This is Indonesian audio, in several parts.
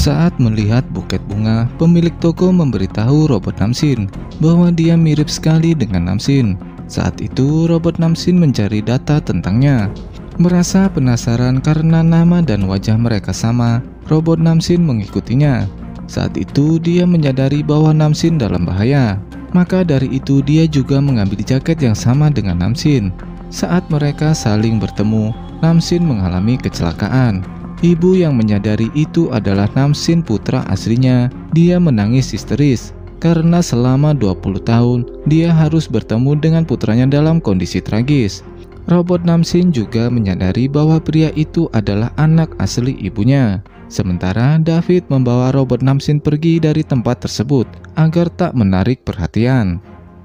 Saat melihat buket bunga, pemilik toko memberitahu robot Namsin bahwa dia mirip sekali dengan Namsin. Saat itu, robot Namsin mencari data tentangnya. Merasa penasaran karena nama dan wajah mereka sama, robot Namsin mengikutinya. Saat itu, dia menyadari bahwa Namsin dalam bahaya. Maka dari itu, dia juga mengambil jaket yang sama dengan Namsin. Saat mereka saling bertemu, Namsin mengalami kecelakaan. Ibu yang menyadari itu adalah Namsin putra aslinya. Dia menangis histeris karena selama 20 tahun dia harus bertemu dengan putranya dalam kondisi tragis. Robot Namsin juga menyadari bahwa pria itu adalah anak asli ibunya. Sementara David membawa robot Namsin pergi dari tempat tersebut agar tak menarik perhatian.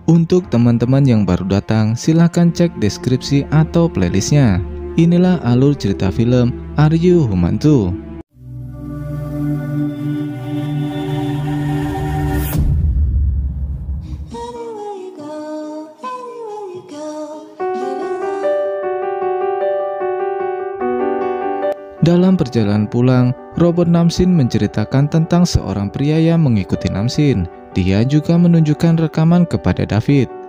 Untuk teman-teman yang baru datang, silahkan cek deskripsi atau playlistnya. Inilah alur cerita film Are You Human Too? Dalam perjalanan pulang, robot Namsin menceritakan tentang seorang pria yang mengikuti Namsin. Dia juga menunjukkan rekaman kepada David.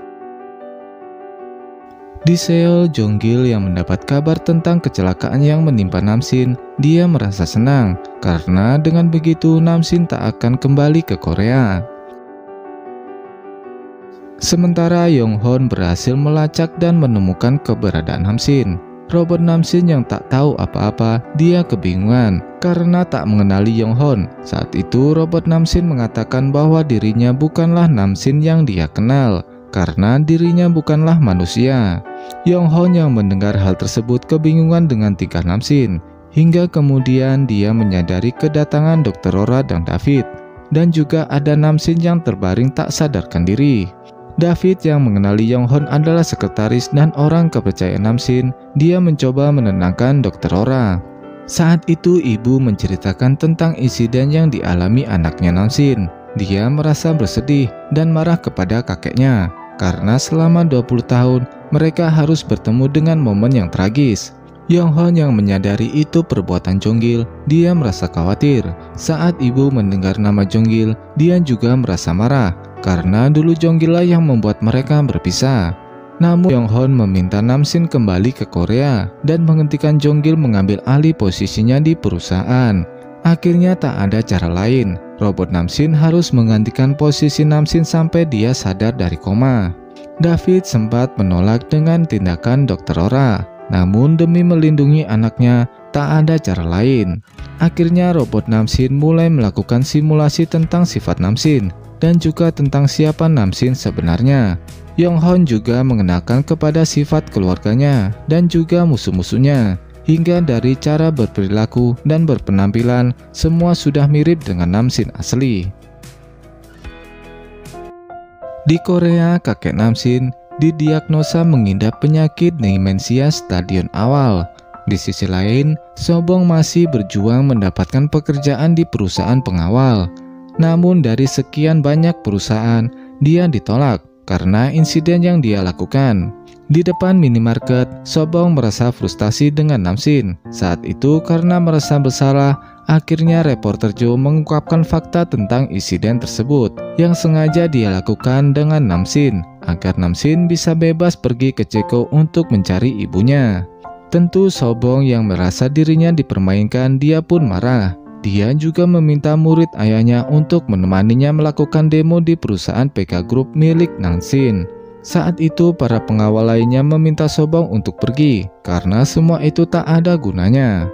Di Seoul, Jong-gil yang mendapat kabar tentang kecelakaan yang menimpa Namsin, dia merasa senang karena dengan begitu Namsin tak akan kembali ke Korea. Sementara Yong-hon berhasil melacak dan menemukan keberadaan Namsin. Robot Namsin yang tak tahu apa-apa, dia kebingungan karena tak mengenali Yong-hon. Saat itu robot Namsin mengatakan bahwa dirinya bukanlah Namsin yang dia kenal, karena dirinya bukanlah manusia. Yong-hon yang mendengar hal tersebut kebingungan dengan tingkah Namsin, hingga kemudian dia menyadari kedatangan Dr. Rora dan David, dan juga ada Namsin yang terbaring tak sadarkan diri. David yang mengenali Yong-hon adalah sekretaris dan orang kepercayaan Namsin. Dia mencoba menenangkan Dr. Rora. Saat itu ibu menceritakan tentang insiden yang dialami anaknya Namsin. Dia merasa bersedih dan marah kepada kakeknya karena selama 20 tahun mereka harus bertemu dengan momen yang tragis. Yong-hon yang menyadari itu perbuatan Jong-gil, dia merasa khawatir. Saat ibu mendengar nama Jong-gil, dia juga merasa marah karena dulu Jong-gil lah yang membuat mereka berpisah. Namun Yong-hon meminta Namsin kembali ke Korea dan menghentikan Jong-gil mengambil alih posisinya di perusahaan. Akhirnya tak ada cara lain, robot Namsin harus menggantikan posisi Namsin sampai dia sadar dari koma. David sempat menolak dengan tindakan Dr. Rora, namun demi melindungi anaknya, tak ada cara lain. Akhirnya robot Namsin mulai melakukan simulasi tentang sifat Namsin dan juga tentang siapa Namsin sebenarnya. Yong-hon juga mengenalkan kepada sifat keluarganya dan juga musuh-musuhnya. Hingga dari cara berperilaku dan berpenampilan, semua sudah mirip dengan Namsin asli. Di Korea, kakek Namsin didiagnosa mengidap penyakit demensia stadion awal. Di sisi lain, Sobong masih berjuang mendapatkan pekerjaan di perusahaan pengawal. Namun dari sekian banyak perusahaan, dia ditolak karena insiden yang dia lakukan. Di depan minimarket, Sobong merasa frustasi dengan Namsin. Saat itu karena merasa bersalah, akhirnya reporter Joe mengungkapkan fakta tentang insiden tersebut yang sengaja dia lakukan dengan Namsin agar Namsin bisa bebas pergi ke Ceko untuk mencari ibunya. Tentu Sobong yang merasa dirinya dipermainkan, dia pun marah. Dia juga meminta murid ayahnya untuk menemaninya melakukan demo di perusahaan PK Group milik Namsin. Saat itu para pengawal lainnya meminta Sobong untuk pergi karena semua itu tak ada gunanya.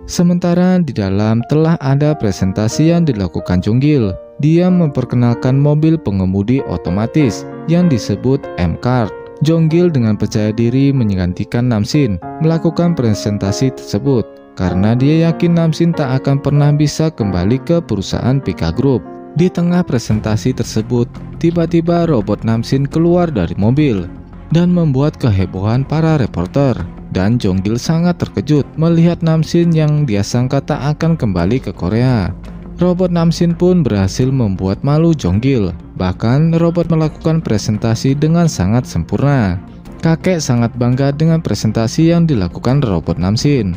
Sementara di dalam telah ada presentasi yang dilakukan Jong-gil. Dia memperkenalkan mobil pengemudi otomatis yang disebut M-Card. Jong-gil dengan percaya diri menggantikan Namsin melakukan presentasi tersebut karena dia yakin Namsin tak akan pernah bisa kembali ke perusahaan PK Group. Di tengah presentasi tersebut, tiba-tiba robot Namsin keluar dari mobil dan membuat kehebohan para reporter. Dan Jong-gil sangat terkejut melihat Namsin yang dia sangka tak akan kembali ke Korea. Robot Namsin pun berhasil membuat malu Jong-gil. Bahkan robot melakukan presentasi dengan sangat sempurna. Kakek sangat bangga dengan presentasi yang dilakukan robot Namsin.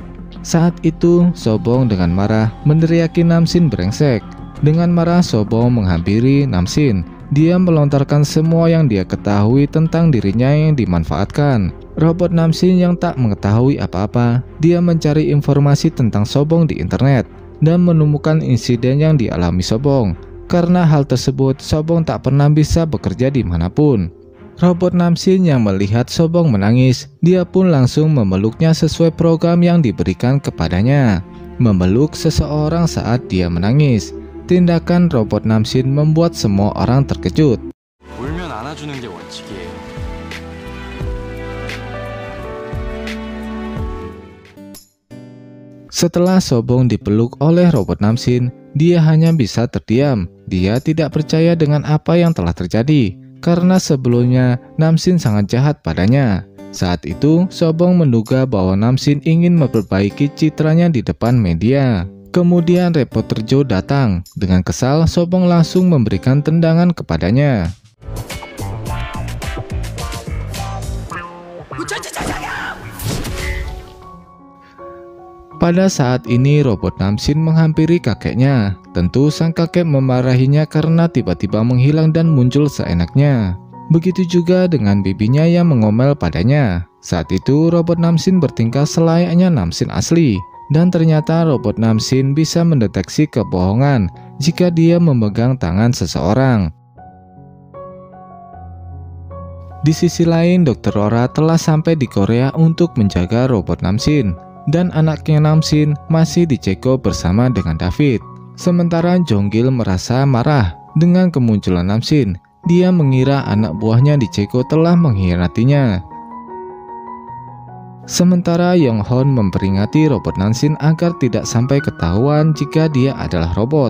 Saat itu, Sobong dengan marah meneriaki Namsin brengsek. Dengan marah, Sobong menghampiri Namsin. Dia melontarkan semua yang dia ketahui tentang dirinya yang dimanfaatkan. Robot Namsin yang tak mengetahui apa-apa, dia mencari informasi tentang Sobong di internet dan menemukan insiden yang dialami Sobong. Karena hal tersebut, Sobong tak pernah bisa bekerja dimanapun. Robot Namsin yang melihat Sobong menangis, dia pun langsung memeluknya sesuai program yang diberikan kepadanya. Memeluk seseorang saat dia menangis. Tindakan robot Namsin membuat semua orang terkejut. 울면 안아주는 게 원칙이에요. Setelah Sobong dipeluk oleh robot Namsin, dia hanya bisa terdiam. Dia tidak percaya dengan apa yang telah terjadi, karena sebelumnya Namsin sangat jahat padanya. Saat itu, Sobong menduga bahwa Namsin ingin memperbaiki citranya di depan media. Kemudian reporter Joe datang. Dengan kesal, Sobong langsung memberikan tendangan kepadanya. Pada saat ini robot Namsin menghampiri kakeknya. Tentu sang kakek memarahinya karena tiba-tiba menghilang dan muncul seenaknya. Begitu juga dengan bibinya yang mengomel padanya. Saat itu robot Namsin bertingkah selayaknya Namsin asli. Dan ternyata robot Namsin bisa mendeteksi kebohongan jika dia memegang tangan seseorang. Di sisi lain, Dr. Rora telah sampai di Korea untuk menjaga robot Namsin. Dan anaknya Namsin masih di Ceko bersama dengan David. Sementara Jonggil merasa marah dengan kemunculan Namsin. Dia mengira anak buahnya di Ceko telah mengkhianatinya. Sementara Yonghon memperingati robot Namsin agar tidak sampai ketahuan jika dia adalah robot.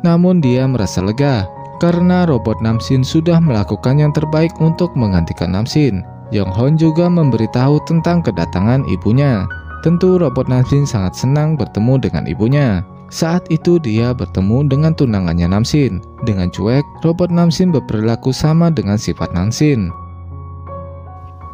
Namun dia merasa lega karena robot Namsin sudah melakukan yang terbaik untuk menggantikan Namsin. Yonghon juga memberitahu tentang kedatangan ibunya. Tentu robot Namsin sangat senang bertemu dengan ibunya. Saat itu dia bertemu dengan tunangannya Namsin. Dengan cuek, robot Namsin berperilaku sama dengan sifat Namsin.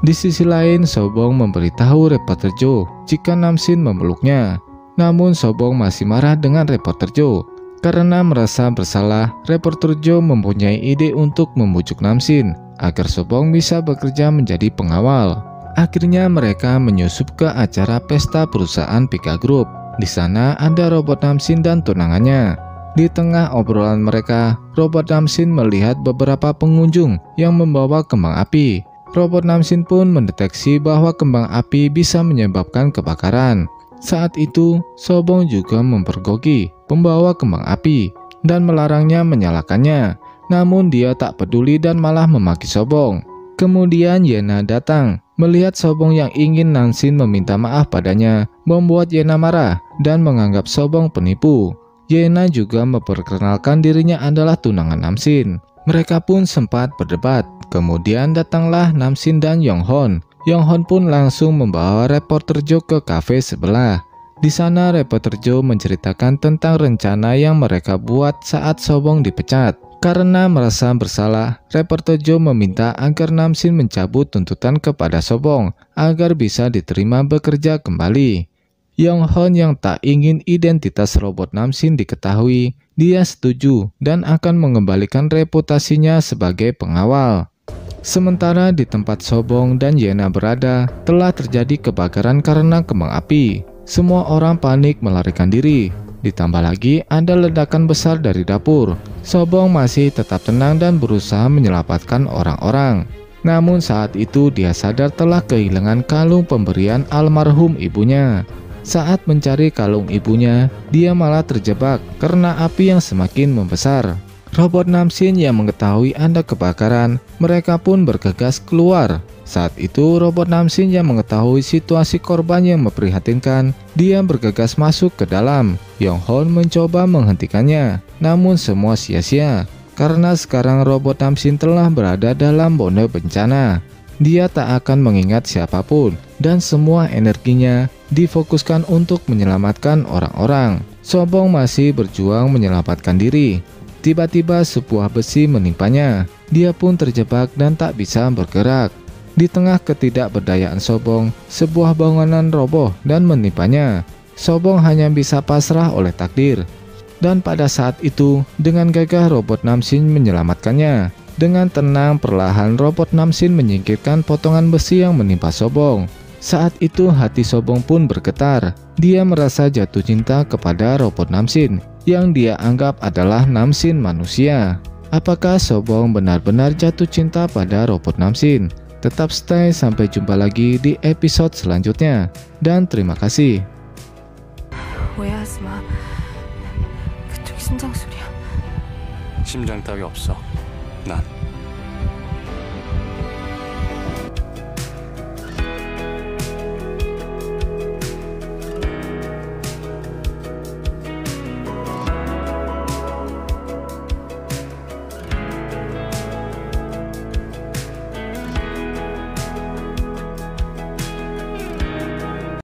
Di sisi lain, Sobong memberitahu reporter Joe jika Namsin memeluknya. Namun Sobong masih marah dengan reporter Joe. Karena merasa bersalah, reporter Joe mempunyai ide untuk membujuk Namsin agar Sobong bisa bekerja menjadi pengawal. Akhirnya mereka menyusup ke acara pesta perusahaan Pika Group. Di sana ada robot Namsin dan tunangannya. Di tengah obrolan mereka, robot Namsin melihat beberapa pengunjung yang membawa kembang api. Robot Namsin pun mendeteksi bahwa kembang api bisa menyebabkan kebakaran. Saat itu, Sobong juga mempergoki pembawa kembang api dan melarangnya menyalakannya. Namun dia tak peduli dan malah memaki Sobong. Kemudian Yena datang. Melihat Sobong yang ingin Namsin meminta maaf padanya, membuat Yena marah dan menganggap Sobong penipu. Yena juga memperkenalkan dirinya adalah tunangan Namsin. Mereka pun sempat berdebat. Kemudian datanglah Namsin dan Yonghon. Yonghon pun langsung membawa reporter Joe ke kafe sebelah. Di sana reporter Joe menceritakan tentang rencana yang mereka buat saat Sobong dipecat. Karena merasa bersalah, reporter Joe meminta agar Namsin mencabut tuntutan kepada Sobong agar bisa diterima bekerja kembali. Yonghon yang tak ingin identitas robot Namsin diketahui, dia setuju dan akan mengembalikan reputasinya sebagai pengawal. Sementara di tempat Sobong dan Yena berada, telah terjadi kebakaran karena kembang api. Semua orang panik melarikan diri. Ditambah lagi ada ledakan besar dari dapur. Sobong masih tetap tenang dan berusaha menyelamatkan orang-orang. Namun saat itu dia sadar telah kehilangan kalung pemberian almarhum ibunya. Saat mencari kalung ibunya, dia malah terjebak karena api yang semakin membesar. Robot Namsin yang mengetahui ada kebakaran, mereka pun bergegas keluar. Saat itu robot Namsin yang mengetahui situasi korban yang memprihatinkan, dia bergegas masuk ke dalam. Yonghon mencoba menghentikannya, namun semua sia-sia. Karena sekarang robot Namsin telah berada dalam zona bencana. Dia tak akan mengingat siapapun dan semua energinya difokuskan untuk menyelamatkan orang-orang. Sobong masih berjuang menyelamatkan diri. Tiba-tiba sebuah besi menimpanya. Dia pun terjebak dan tak bisa bergerak. Di tengah ketidakberdayaan Sobong, sebuah bangunan roboh dan menimpanya. Sobong hanya bisa pasrah oleh takdir. Dan pada saat itu, dengan gagah robot Namsin menyelamatkannya. Dengan tenang perlahan robot Namsin menyingkirkan potongan besi yang menimpa Sobong. Saat itu hati Sobong pun bergetar. Dia merasa jatuh cinta kepada robot Namsin yang dia anggap adalah Namsin manusia. Apakah Sobong benar-benar jatuh cinta pada robot Namsin? Tetap stay, sampai jumpa lagi di episode selanjutnya. Dan terima kasih. 오해하지 마. 그쪽이 심장 소리야. 심장 따위 없어. 난